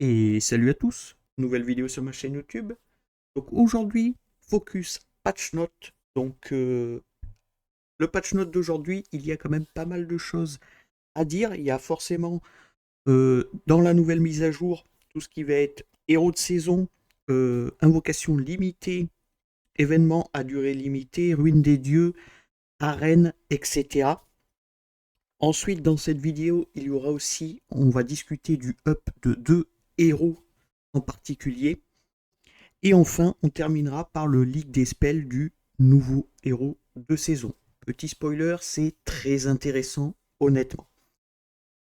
Et salut à tous, nouvelle vidéo sur ma chaîne YouTube. Donc aujourd'hui, focus patch note. Le patch note d'aujourd'hui, il y a quand même pas mal de choses à dire. Il y a forcément dans la nouvelle mise à jour tout ce qui va être héros de saison, invocation limitée, événements à durée limitée, ruine des dieux, arène, etc. Ensuite, dans cette vidéo, il y aura aussi, on va discuter du up de deux héros en particulier. Et enfin, on terminera par le leak des spells du nouveau héros de saison. Petit spoiler, c'est très intéressant, honnêtement.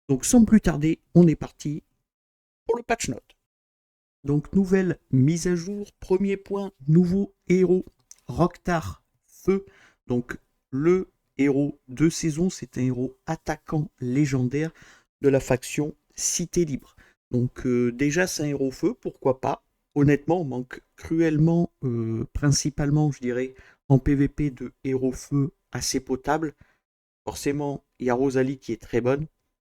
Donc sans plus tarder, on est parti pour le patch note. Donc nouvelle mise à jour, premier point, nouveau héros, Rok'Tar Feu. Donc le héros de saison, c'est un héros attaquant légendaire de la faction Cité Libre. Donc déjà c'est un héros feu, pourquoi pas. Honnêtement, on manque cruellement, principalement je dirais, en PvP de héros feu assez potable. Forcément, il y a Rosalie qui est très bonne,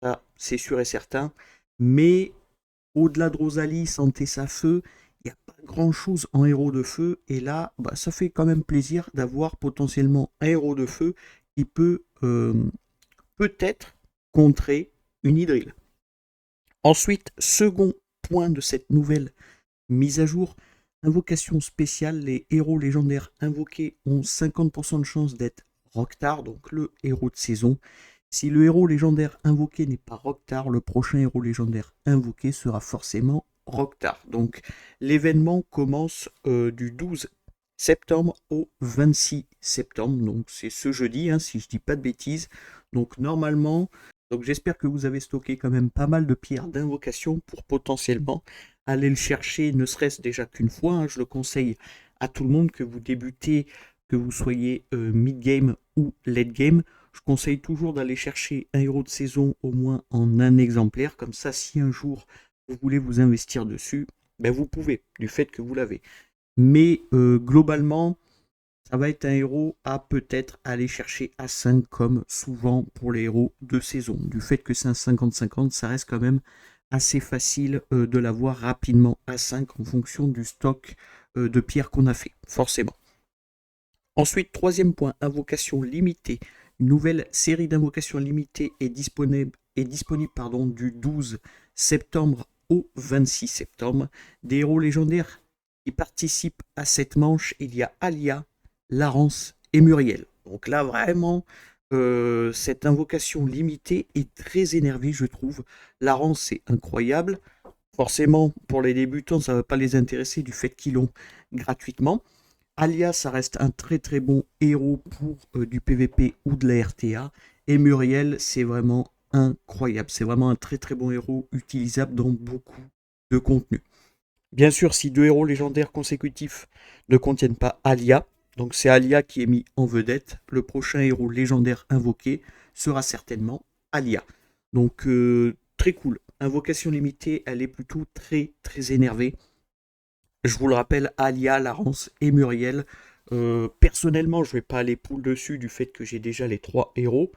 ça c'est sûr et certain. Mais au-delà de Rosalie, Santé sa feu, il n'y a pas grand-chose en héros de feu. Et là, bah, ça fait quand même plaisir d'avoir potentiellement un héros de feu qui peut peut-être contrer une hydrille. Ensuite, second point de cette nouvelle mise à jour, invocation spéciale, les héros légendaires invoqués ont 50% de chance d'être Rok'Tar, donc le héros de saison. Si le héros légendaire invoqué n'est pas Rok'Tar, le prochain héros légendaire invoqué sera forcément Rok'Tar. Donc l'événement commence du 12 septembre au 26 septembre, donc c'est ce jeudi, hein, si je dis pas de bêtises. Donc normalement, donc j'espère que vous avez stocké quand même pas mal de pierres d'invocation pour potentiellement aller le chercher, ne serait-ce déjà qu'une fois, hein. Je le conseille à tout le monde, que vous débutez, que vous soyez mid-game ou late-game. Je conseille toujours d'aller chercher un héros de saison au moins en un exemplaire. Comme ça, si un jour vous voulez vous investir dessus, ben vous pouvez, du fait que vous l'avez. Mais globalement, ça va être un héros à peut-être aller chercher à 5 comme souvent pour les héros de saison. Du fait que c'est un 50-50, ça reste quand même assez facile de l'avoir rapidement à 5 en fonction du stock de pierres qu'on a fait, forcément. Ensuite, troisième point, invocation limitée. Une nouvelle série d'invocations limitées est disponible du 12 septembre au 26 septembre. Des héros légendaires qui participent à cette manche, il y a Alia, Larence et Muriel. Donc là, vraiment, cette invocation limitée est très énervée, je trouve. Larence, c'est incroyable. Forcément, pour les débutants, ça ne va pas les intéresser du fait qu'ils l'ont gratuitement. Alia, ça reste un très très bon héros pour du PVP ou de la RTA. Et Muriel, c'est vraiment incroyable. C'est vraiment un très très bon héros utilisable dans beaucoup de contenu. Bien sûr, si deux héros légendaires consécutifs ne contiennent pas Alia, donc c'est Alia qui est mis en vedette, le prochain héros légendaire invoqué sera certainement Alia. Donc très cool. Invocation limitée, elle est plutôt très très énervée. Je vous le rappelle, Alia, Larence et Muriel. Personnellement, je ne vais pas aller poule dessus du fait que j'ai déjà les trois héros.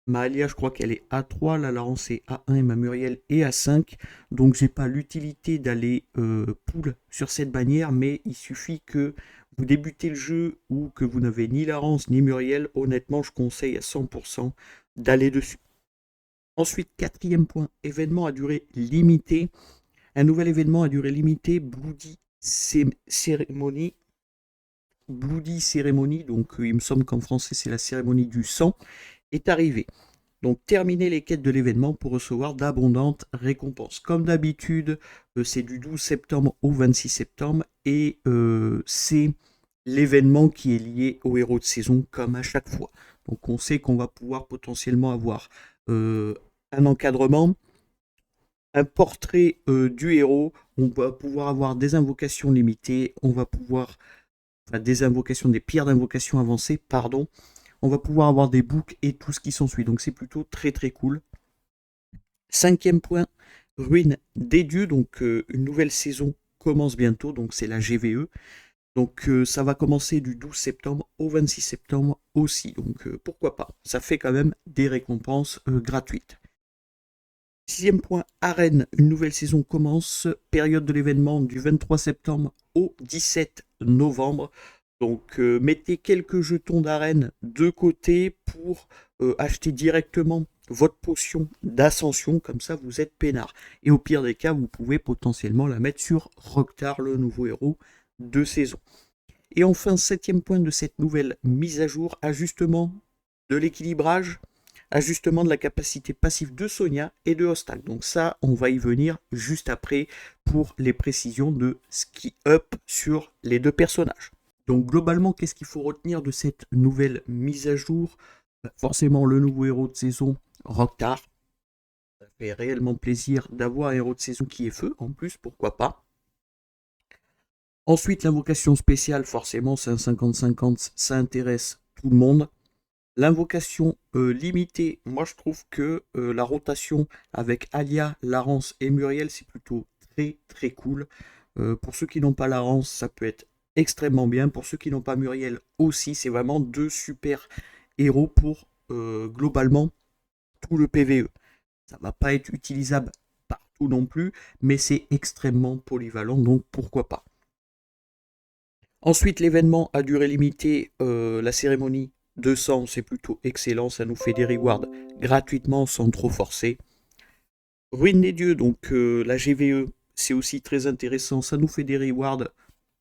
Ma Alia, je crois qu'elle est A3, la Larence est A1 et ma Muriel est A5. Donc j'ai pas l'utilité d'aller pool sur cette bannière, mais il suffit que vous débutez le jeu ou que vous n'avez ni Larence ni Muriel. Honnêtement, je conseille à 100% d'aller dessus. Ensuite, quatrième point, événement à durée limitée. Un nouvel événement à durée limitée, Bloody Ceremony, donc il me semble qu'en français c'est la cérémonie du sang, est arrivé. Donc terminez les quêtes de l'événement pour recevoir d'abondantes récompenses. Comme d'habitude, c'est du 12 septembre au 26 septembre et c'est l'événement qui est lié au héros de saison comme à chaque fois. Donc on sait qu'on va pouvoir potentiellement avoir un encadrement, un portrait du héros, on va pouvoir avoir des invocations limitées, on va pouvoir, enfin, des invocations, des pierres d'invocation avancées, pardon, on va pouvoir avoir des books et tout ce qui s'ensuit. Donc c'est plutôt très très cool. Cinquième point, ruine des dieux, donc une nouvelle saison commence bientôt, donc c'est la GVE. Donc ça va commencer du 12 septembre au 26 septembre aussi, donc pourquoi pas. Ça fait quand même des récompenses gratuites. 6e point, arène, une nouvelle saison commence, période de l'événement du 23 septembre au 17 novembre. Donc mettez quelques jetons d'arène de côté pour acheter directement votre potion d'ascension, comme ça vous êtes peinard. Et au pire des cas, vous pouvez potentiellement la mettre sur Rok'Tar, le nouveau héros de saison. Et enfin, 7e point de cette nouvelle mise à jour, ajustement de l'équilibrage, ajustement de la capacité passive de Sonia et de Hostak. Donc ça, on va y venir juste après pour les précisions de ce qui up sur les deux personnages. Donc globalement, qu'est-ce qu'il faut retenir de cette nouvelle mise à jour? Forcément, le nouveau héros de saison, Rok'Tar. Ça fait réellement plaisir d'avoir un héros de saison qui est feu, en plus, pourquoi pas. Ensuite, l'invocation spéciale, forcément, c'est un 50-50, ça intéresse tout le monde. L'invocation limitée, moi je trouve que la rotation avec Alia, Larence et Muriel, c'est plutôt très très cool. Pour ceux qui n'ont pas Larence, ça peut être extrêmement bien. Pour ceux qui n'ont pas Muriel aussi, c'est vraiment deux super héros pour globalement tout le PVE. Ça va pas être utilisable partout non plus, mais c'est extrêmement polyvalent, donc pourquoi pas. Ensuite, l'événement à durée limitée, la cérémonie 200, c'est plutôt excellent, ça nous fait des rewards gratuitement sans trop forcer. Ruine des dieux, donc la GVE, c'est aussi très intéressant, ça nous fait des rewards,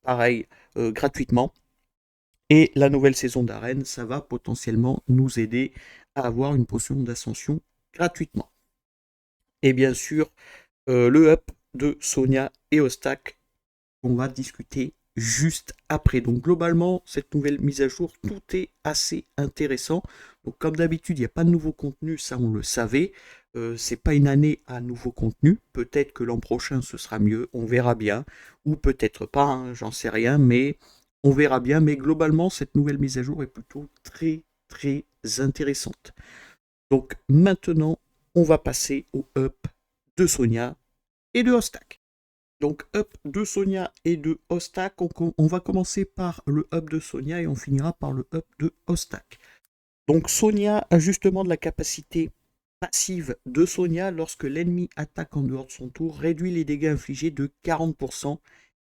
pareil, gratuitement. Et la nouvelle saison d'arène, ça va potentiellement nous aider à avoir une potion d'ascension gratuitement. Et bien sûr, le up de Sonia et Hostak, on va discuter juste après. Donc globalement, cette nouvelle mise à jour, tout est assez intéressant. Donc comme d'habitude, il n'y a pas de nouveau contenu, ça on le savait. C'est pas une année à nouveau contenu. Peut-être que l'an prochain ce sera mieux, on verra bien. Ou peut-être pas, hein, j'en sais rien, mais on verra bien. Mais globalement, cette nouvelle mise à jour est plutôt très très intéressante. Donc maintenant, on va passer au up de Sonia et de Hostak. Donc up de Sonia et de Hostak, on va commencer par le up de Sonia et on finira par le up de Hostak. Donc Sonia, ajustement de la capacité passive de Sonia lorsque l'ennemi attaque en dehors de son tour, réduit les dégâts infligés de 40%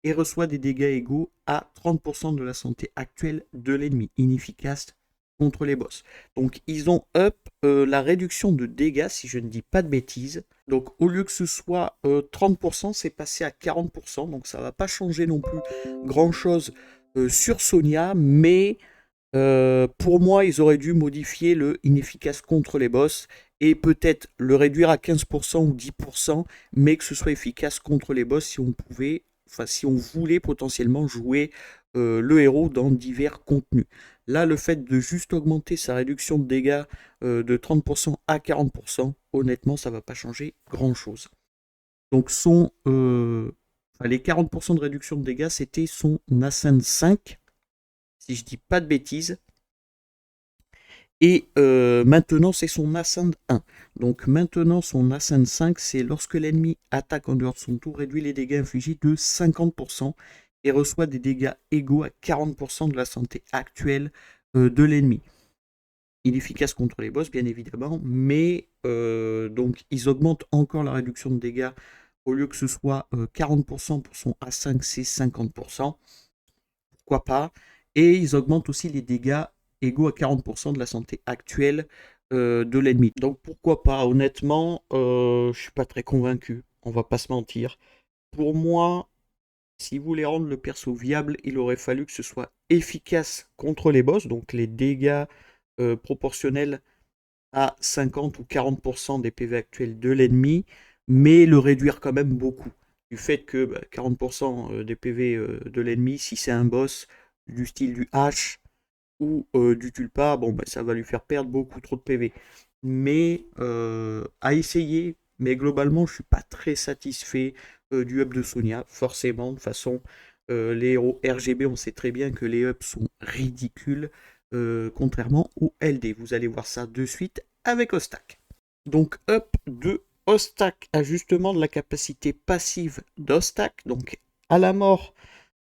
et reçoit des dégâts égaux à 30% de la santé actuelle de l'ennemi, inefficace contre les boss. Donc ils ont up la réduction de dégâts, si je ne dis pas de bêtises. Donc au lieu que ce soit 30%, c'est passé à 40%. Donc ça ne va pas changer non plus grand-chose sur Sonia, mais pour moi, ils auraient dû modifier le inefficace contre les boss et peut-être le réduire à 15% ou 10%, mais que ce soit efficace contre les boss si on pouvait, enfin si on voulait potentiellement jouer le héros dans divers contenus. Là, le fait de juste augmenter sa réduction de dégâts de 30% à 40%, honnêtement, ça ne va pas changer grand-chose. Donc les 40% de réduction de dégâts, c'était son Ascend 5, si je dis pas de bêtises. Et maintenant, c'est son Ascend 1. Donc maintenant, son Ascend 5, c'est lorsque l'ennemi attaque en dehors de son tour, réduit les dégâts infligés de 50% et reçoit des dégâts égaux à 40% de la santé actuelle de l'ennemi. Il est efficace contre les boss, bien évidemment, mais donc ils augmentent encore la réduction de dégâts. Au lieu que ce soit 40% pour son A5, c'est 50%. Pourquoi pas? Et ils augmentent aussi les dégâts égaux à 40% de la santé actuelle de l'ennemi. Donc pourquoi pas? Honnêtement, je suis pas très convaincu. On va pas se mentir. Pour moi, si vous voulez rendre le perso viable, il aurait fallu que ce soit efficace contre les boss, donc les dégâts proportionnels à 50 ou 40% des PV actuels de l'ennemi, mais le réduire quand même beaucoup. Du fait que 40% des PV de l'ennemi, si c'est un boss du style du H ou du Tulpa, bon, ça va lui faire perdre beaucoup trop de PV. Mais à essayer, mais globalement, je suis pas très satisfait du up de Sonia, forcément. De toute façon, les héros RGB, on sait très bien que les ups sont ridicules, contrairement aux LD. Vous allez voir ça de suite avec Hostak. Donc, up de Hostak, ajustement de la capacité passive d'Hostak. Donc, à la mort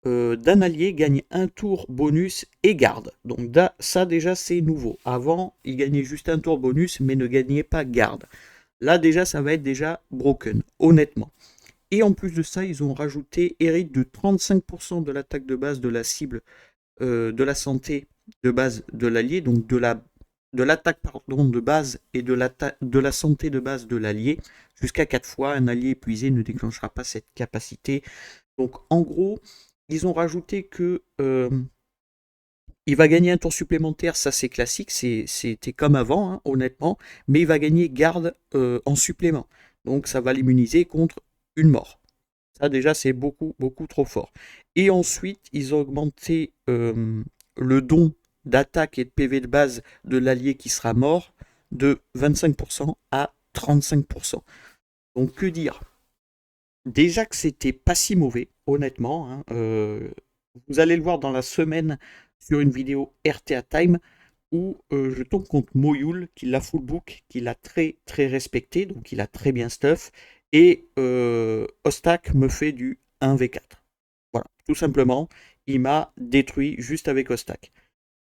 d'un allié, gagne un tour bonus et garde. Donc ça déjà c'est nouveau. Avant, il gagnait juste un tour bonus mais ne gagnait pas garde. Là déjà, ça va être déjà broken, honnêtement. Et en plus de ça, ils ont rajouté hérite de 35% de l'attaque de base de la cible, de la santé de base de l'allié, donc de l'attaque de base et de la santé de base de l'allié. Jusqu'à 4 fois, un allié épuisé ne déclenchera pas cette capacité. Donc en gros, ils ont rajouté que il va gagner un tour supplémentaire, ça c'est classique, c'était comme avant, hein, honnêtement, mais il va gagner garde en supplément. Donc ça va l'immuniser contre une mort. Ça déjà c'est beaucoup, beaucoup trop fort. Et ensuite, ils ont augmenté le don d'attaque et de PV de base de l'allié qui sera mort de 25% à 35%. Donc que dire? Déjà que c'était pas si mauvais, honnêtement, hein, vous allez le voir dans la semaine sur une vidéo RTA Time où je tombe contre Moyul, qui l'a full book, qui l'a très très respecté, donc il a très bien stuff, et Ostak me fait du 1v4. Voilà, tout simplement, il m'a détruit juste avec Ostak.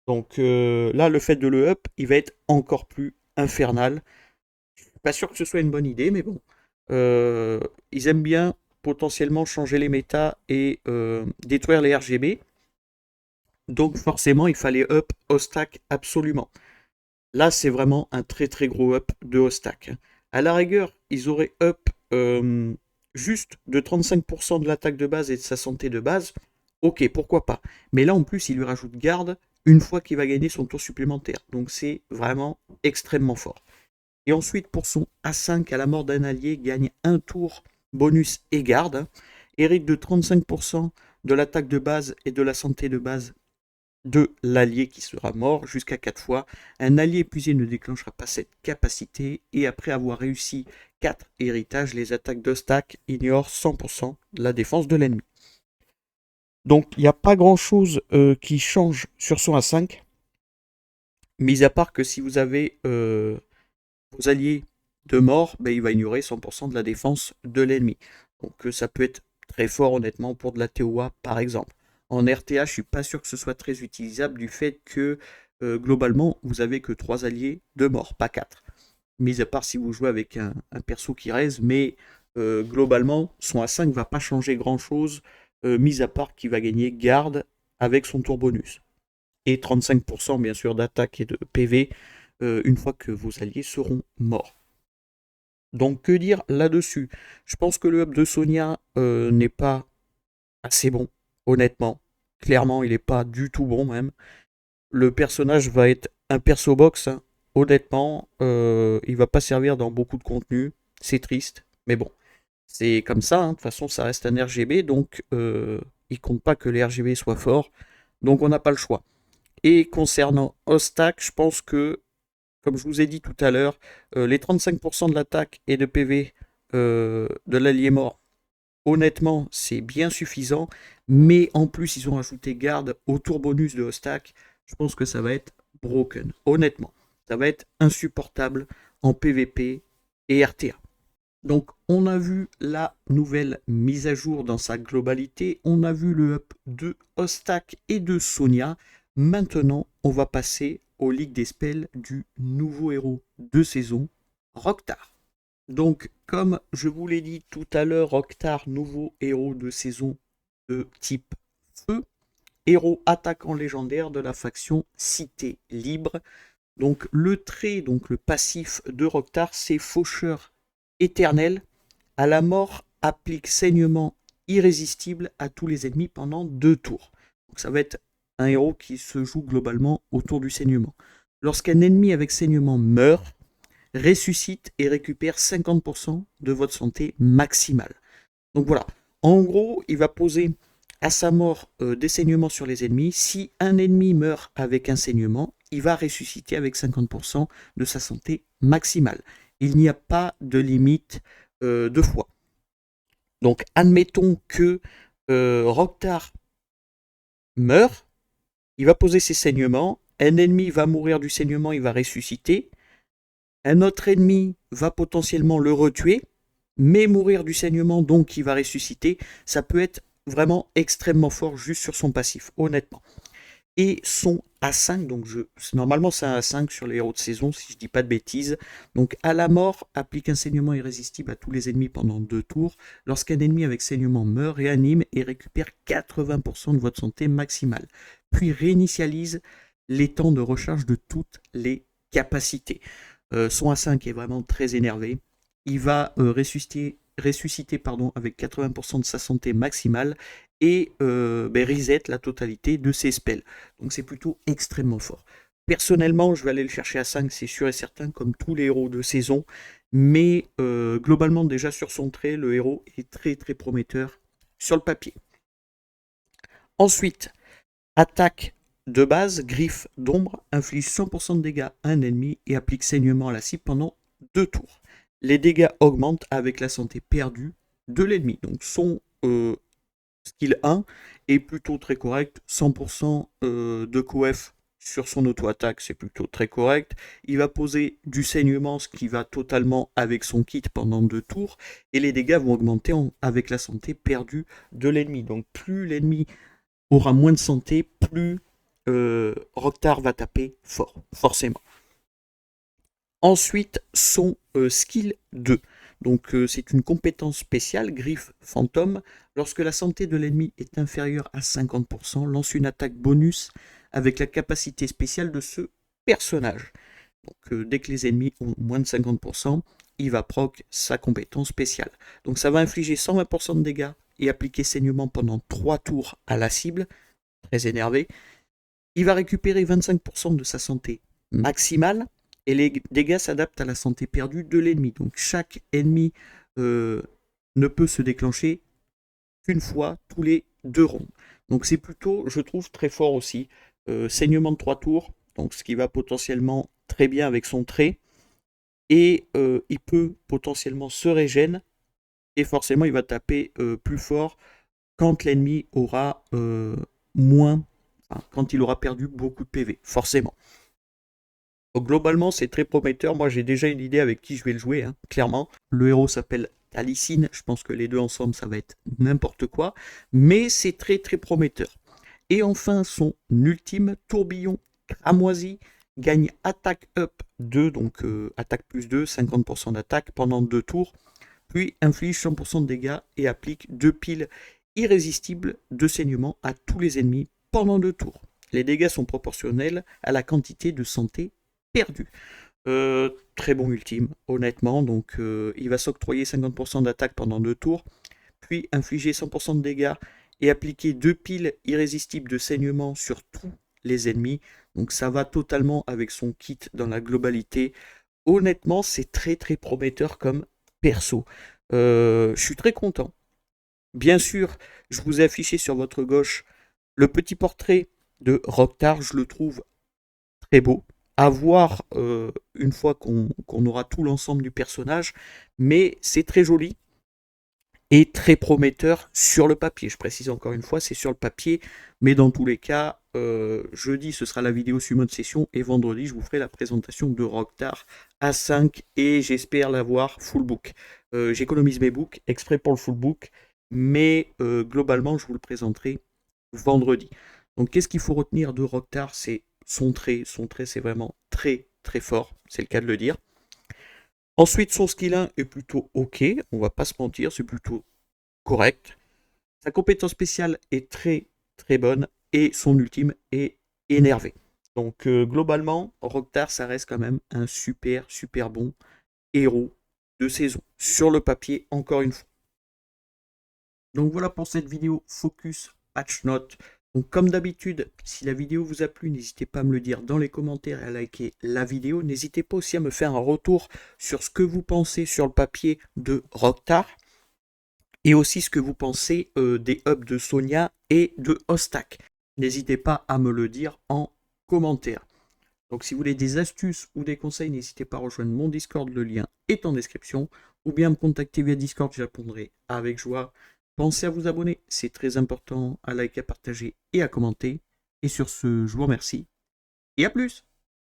Donc là, le fait de le up, il va être encore plus infernal. Je suis pas sûr que ce soit une bonne idée, mais bon. Euh, Ils aiment bien potentiellement changer les méta et détruire les RGB. Donc forcément, il fallait up Ostak absolument. Là, c'est vraiment un très très gros up de Ostak. À la rigueur, ils auraient up juste de 35% de l'attaque de base et de sa santé de base. Ok, pourquoi pas. Mais là, en plus, il lui rajoute garde une fois qu'il va gagner son tour supplémentaire. Donc c'est vraiment extrêmement fort. Et ensuite, pour son A5, à la mort d'un allié, gagne un tour bonus et garde. Hérite de 35% de l'attaque de base et de la santé de base de l'allié qui sera mort jusqu'à 4 fois. Un allié épuisé ne déclenchera pas cette capacité et après avoir réussi 4 héritages, les attaques de stack ignorent 100% la défense de l'ennemi. Donc il n'y a pas grand chose qui change sur son A5, mis à part que si vous avez vos alliés de mort, ben, il va ignorer 100% de la défense de l'ennemi. Donc ça peut être très fort honnêtement pour de la TOA par exemple. En RTA, je suis pas sûr que ce soit très utilisable du fait que globalement, vous avez que 3 alliés de mort, pas 4. Mis à part si vous jouez avec un perso qui raise, mais globalement, son A5 ne va pas changer grand chose, mis à part qu'il va gagner garde avec son tour bonus. Et 35% bien sûr d'attaque et de PV une fois que vos alliés seront morts. Donc que dire là-dessus? Je pense que le hub de Sonia n'est pas assez bon, honnêtement. Clairement, il n'est pas du tout bon même. Le personnage va être un perso box, hein. Honnêtement, il va pas servir dans beaucoup de contenu. C'est triste, mais bon, c'est comme ça, hein. De toute façon, ça reste un RGB, donc il compte pas que les RGB soient forts, donc on n'a pas le choix. Et concernant Ostak, je pense que comme je vous ai dit tout à l'heure, les 35% de l'attaque et de PV de l'allié mort, honnêtement, c'est bien suffisant. Mais en plus, ils ont rajouté garde au tour bonus de Hostak. Je pense que ça va être broken. Honnêtement, ça va être insupportable en PVP et RTA. Donc, on a vu la nouvelle mise à jour dans sa globalité. On a vu le up de Hostak et de Sonia. Maintenant, on va passer aux ligues des spells du nouveau héros de saison, Rok'Tar. Donc, comme je vous l'ai dit tout à l'heure, Rok'Tar, nouveau héros de saison de type feu, héros attaquant légendaire de la faction Cité Libre. Donc, le trait, donc le passif de Rok'Tar, c'est Faucheur éternel. À la mort, applique saignement irrésistible à tous les ennemis pendant 2 tours. Donc, ça va être un héros qui se joue globalement autour du saignement. Lorsqu'un ennemi avec saignement meurt, ressuscite et récupère 50% de votre santé maximale. Donc voilà, en gros, il va poser à sa mort des saignements sur les ennemis. Si un ennemi meurt avec un saignement, il va ressusciter avec 50% de sa santé maximale. Il n'y a pas de limite de fois. Donc admettons que Rok'Tar meurt, il va poser ses saignements, un ennemi va mourir du saignement, il va ressusciter, un autre ennemi va potentiellement le retuer, mais mourir du saignement, donc il va ressusciter. Ça peut être vraiment extrêmement fort juste sur son passif, honnêtement. Et son A5, donc normalement c'est un A5 sur les héros de saison, si je dis pas de bêtises. Donc à la mort, applique un saignement irrésistible à tous les ennemis pendant 2 tours. Lorsqu'un ennemi avec saignement meurt, réanime et récupère 80% de votre santé maximale. Puis réinitialise les temps de recharge de toutes les capacités. Son A5 est vraiment très énervé. Il va ressusciter avec 80% de sa santé maximale et reset la totalité de ses spells. Donc c'est plutôt extrêmement fort. Personnellement, je vais aller le chercher à 5, c'est sûr et certain, comme tous les héros de saison. Mais globalement, déjà sur son trait, le héros est très très prometteur sur le papier. Ensuite, attaque de base, griffe d'ombre, inflige 100% de dégâts à un ennemi et applique saignement à la cible pendant 2 tours. Les dégâts augmentent avec la santé perdue de l'ennemi. Donc son skill 1 est plutôt très correct. 100% de coef sur son auto-attaque, c'est plutôt très correct. Il va poser du saignement, ce qui va totalement avec son kit pendant 2 tours. Et les dégâts vont augmenter avec la santé perdue de l'ennemi. Donc plus l'ennemi aura moins de santé, plus Rok'Tar va taper fort, forcément. Ensuite, son skill 2. Donc c'est une compétence spéciale, griffe fantôme. Lorsque la santé de l'ennemi est inférieure à 50%, lance une attaque bonus avec la capacité spéciale de ce personnage. Donc dès que les ennemis ont moins de 50%, il va proc sa compétence spéciale. Donc ça va infliger 120% de dégâts et appliquer saignement pendant 3 tours à la cible. Très énervé. Il va récupérer 25% de sa santé maximale. Et les dégâts s'adaptent à la santé perdue de l'ennemi. Donc chaque ennemi ne peut se déclencher qu'une fois tous les 2 rondes. Donc c'est plutôt, je trouve, très fort aussi. Saignement de 3 tours, donc ce qui va potentiellement très bien avec son trait. Et il peut potentiellement se régénérer. Et forcément, il va taper plus fort quand l'ennemi aura quand il aura perdu beaucoup de PV, forcément. Donc globalement, c'est très prometteur. Moi, j'ai déjà une idée avec qui je vais le jouer, hein, clairement. Le héros s'appelle Alicine. Je pense que les deux ensemble, ça va être n'importe quoi. Mais c'est très, très prometteur. Et enfin, son ultime tourbillon cramoisi gagne attaque up 2, donc attaque plus 2, 50% d'attaque pendant 2 tours. Puis inflige 100% de dégâts et applique 2 piles irrésistibles de saignement à tous les ennemis pendant 2 tours. Les dégâts sont proportionnels à la quantité de santé perdue. Très bon ultime, honnêtement. Donc il va s'octroyer 50% d'attaque pendant 2 tours, puis infliger 100% de dégâts et appliquer 2 piles irrésistibles de saignement sur tous les ennemis. Donc ça va totalement avec son kit dans la globalité. Honnêtement, c'est très très prometteur comme perso. Je suis très content. Bien sûr, je vous ai affiché sur votre gauche le petit portrait de Rok'Tar. Je le trouve très beau. À voir une fois qu'on aura tout l'ensemble du personnage. Mais c'est très joli et très prometteur sur le papier. Je précise encore une fois, c'est sur le papier. Mais dans tous les cas, jeudi, ce sera la vidéo sur mode session. Et vendredi, je vous ferai la présentation de Rok'Tar A5. Et j'espère l'avoir full book. J'économise mes books exprès pour le full book. Mais globalement, je vous le présenterai vendredi. Donc qu'est-ce qu'il faut retenir de Rok'Tar? C'est son trait. Son trait, c'est vraiment très très fort. C'est le cas de le dire. Ensuite, son skill 1 est plutôt ok. On va pas se mentir, c'est plutôt correct. Sa compétence spéciale est très très bonne. Et son ultime est énervé. Donc globalement, Rok'Tar, ça reste quand même un super super bon héros de saison. Sur le papier, encore une fois. Donc voilà pour cette vidéo Focus Patch Note. Donc comme d'habitude, si la vidéo vous a plu, n'hésitez pas à me le dire dans les commentaires et à liker la vidéo. N'hésitez pas aussi à me faire un retour sur ce que vous pensez sur le papier de Rok'Tar. Et aussi ce que vous pensez des hubs de Sonia et de Hostak. N'hésitez pas à me le dire en commentaire. Donc si vous voulez des astuces ou des conseils, n'hésitez pas à rejoindre mon Discord, le lien est en description. Ou bien me contacter via Discord, j'y répondrai avec joie. Pensez à vous abonner, c'est très important, à liker, à partager et à commenter. Et sur ce, je vous remercie et à plus!